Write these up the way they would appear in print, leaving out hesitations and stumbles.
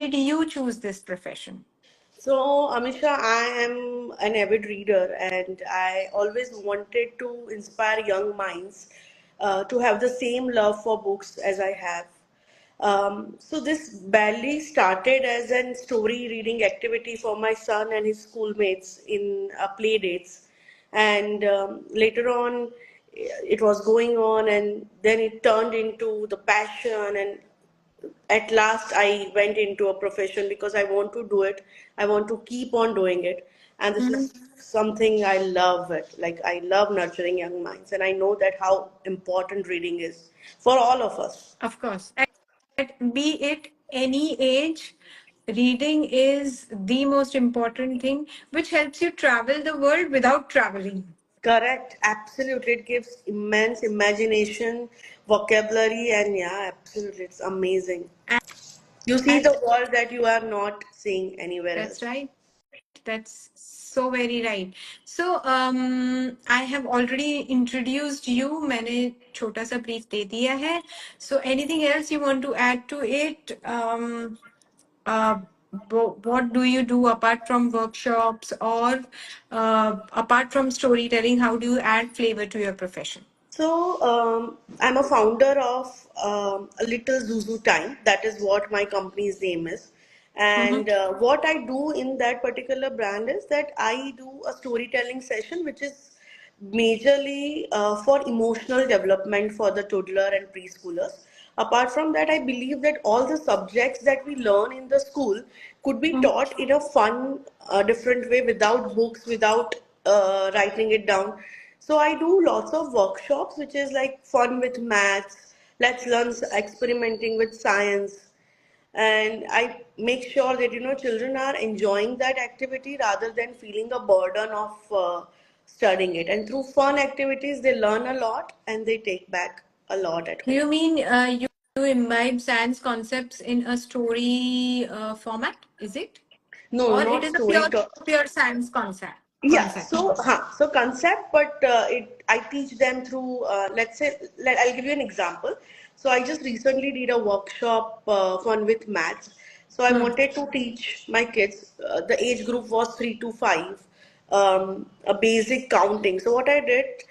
did you choose this profession? So, Amisha, I am an avid reader and I always wanted to inspire young minds to have the same love for books as I have. So, this barely started as a story reading activity for my son and his schoolmates in play dates. And later on, it was going on, and then it turned into the passion, and at last I went into a profession because I want to do it. I want to keep on doing it. And this is something I love it. Like I love nurturing young minds, and I know that how important reading is for all of us. Of course. Be it any age, reading is the most important thing, which helps you travel the world without traveling. Correct, absolutely. It gives immense imagination, vocabulary, and yeah, absolutely. It's amazing. You see And the world that you are not seeing anywhere that's else. right. That's so very right. So, I have already introduced you. मैंने छोटा सा brief दे दिया है. So, anything else you want to add to it? Uh, what do you do apart from workshops or apart from storytelling? How do you add flavor to your profession? So, I'm a founder of a Little Zuzu Time. That is what my company's name is. Mm-hmm. And what I do in that particular brand is that I do a storytelling session, which is majorly for emotional development for the toddler and preschoolers. Apart from that, I believe that all the subjects that we learn in the school could be taught in a fun, different way without books, without writing it down. So I do lots of workshops, which is like fun with maths. Let's learn experimenting with science, and I make sure that children are enjoying that activity rather than feeling a burden of studying it. And through fun activities, they learn a lot and they take back a lot at home. You mean you imbibe science concepts in a story format? Is it? No, Or it not is a story. pure science concept? Yeah, Concept. so concept, but I teach them through, let's say, I'll give you an example. So I just recently did a workshop fun with maths. So I Hmm. wanted to teach my kids. The age group was 3 to 5, a basic counting. So what I did,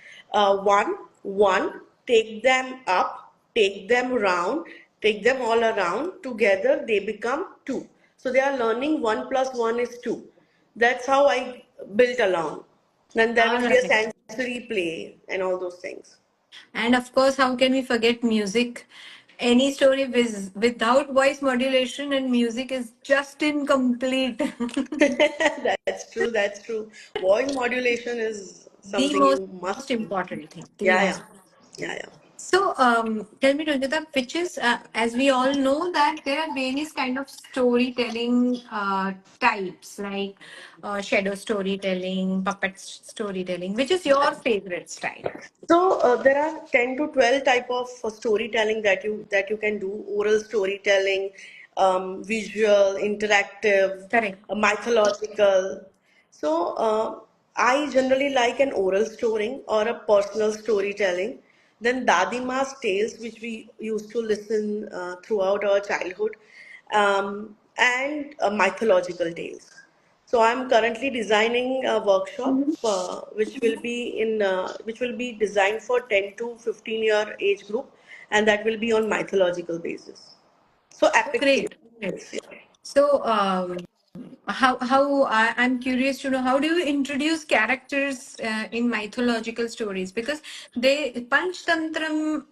one, take them up, take them round, take them all around. Together they become two. So they are learning 1 plus 1 is 2. That's how I built along. Then there All will be a right. sensory play and all those things. And of course, how can we forget music? Any story without voice modulation and music is just incomplete. That's true, that's true. Voice modulation is The something most you must. important thing. The Yeah, yeah, most. yeah, yeah. So, tell me, Ranjita, which is, as we all know, that there are various kind of storytelling types, like shadow storytelling, puppet storytelling. Which is your favorite style? So there are 10 to 12 type of storytelling that you can do. Oral storytelling, visual, interactive, Correct. mythological. So I generally like an oral story or a personal storytelling. Then Dadima's tales, which we used to listen throughout our childhood, and mythological tales. So I'm currently designing a workshop which will be designed for 10 to 15-year age group, and that will be on mythological basis. So Oh, epic great. Great. tales. Yeah. So, I'm curious to know how do you introduce characters in mythological stories, because they Panchtantram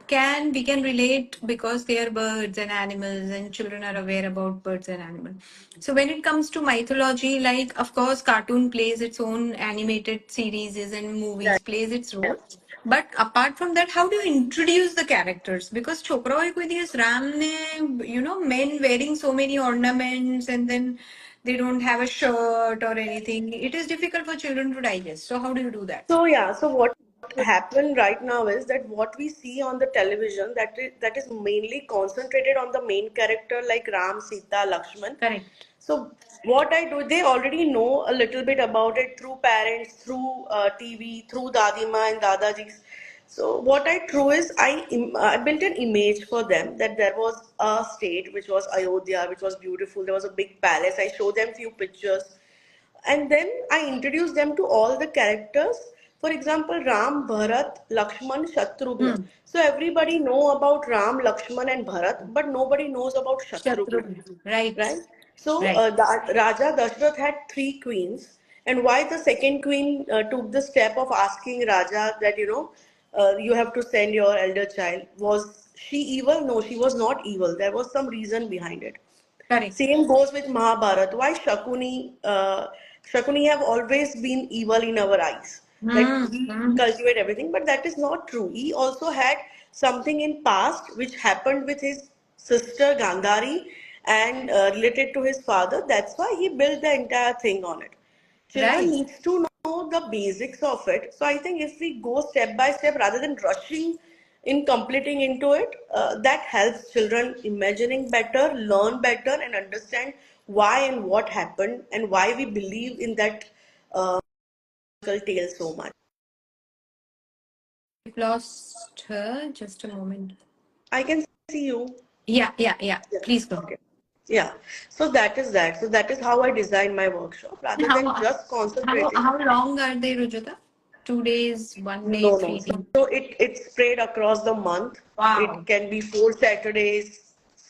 can we can relate because they are birds and animals and children are aware about birds and animals. So when it comes to mythology, like of course cartoon plays its own, animated series and movies Right. plays its role, but apart from that, how do you introduce the characters? Because Chokra Hoy Koi Diyas Ram ne, men wearing so many ornaments and then they don't have a shirt or anything. It is difficult for children to digest. So how do you do that? So yeah, so what happened right now is that what we see on the television, that is mainly concentrated on the main character like Ram, Sita, Lakshman. Correct. So what I do, they already know a little bit about it through parents, through TV, through Dadima and Dadaji. So what I drew is I built an image for them that there was a state which was Ayodhya, which was beautiful. There was a big palace. I showed them few pictures, and then I introduced them to all the characters. For example, Ram, Bharat, Lakshman, Shatrughna. Hmm. So everybody know about Ram, Lakshman, and Bharat, but nobody knows about Shatrughna, Shatrugna. Right. right? So Right. Raja Dashrath had three queens, and why the second queen took the step of asking Raja that you have to send your elder child. Was she evil? No, she was not evil. There was some reason behind it. Correct. Same goes with Mahabharat. Why Shakuni have always been evil in our eyes. That Hmm. he Hmm. cultivate everything, but that is not true. He also had something in past which happened with his sister Gandhari and related to his father. That's why he built the entire thing on it. Children Right. needs to know the basics of it. So I think if we go step by step rather than rushing in completing into it, that helps children imagining better, learn better, and understand why and what happened and why we believe in that tale so much. I've lost her. Just a moment. I can see you. Yeah, yeah, yeah. Yeah. Please go. Okay. Yeah. So that is that. So that is how I design my workshop rather than How just how concentrating. how long are they, Rujata? 2 days, one day, No, no. 3 days. So it's spread across the month. It Wow. can be 4 Saturdays,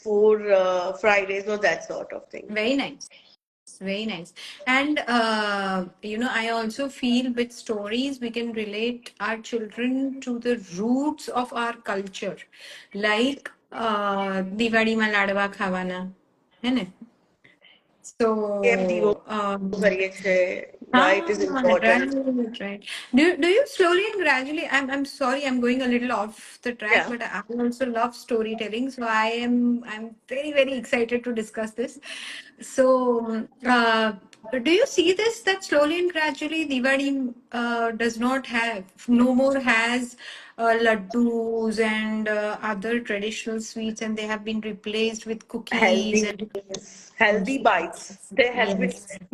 4 Fridays, or that sort of thing. Very nice. Very nice. And I also feel with stories we can relate our children to the roots of our culture. Like Diwali માં લાડવા ખાવાના. है ना? કેમ દીવો So, કરીએ છે? Why ah, it is right, important? right. Do you slowly and gradually? I'm sorry, I'm going a little off the track, Yeah. but I also love storytelling, so I'm very excited to discuss this. So, do you see this that slowly and gradually Diwali does not have no more has laddus and other traditional sweets, and they have been replaced with cookies Healthy and meals, healthy bites. There has been yes.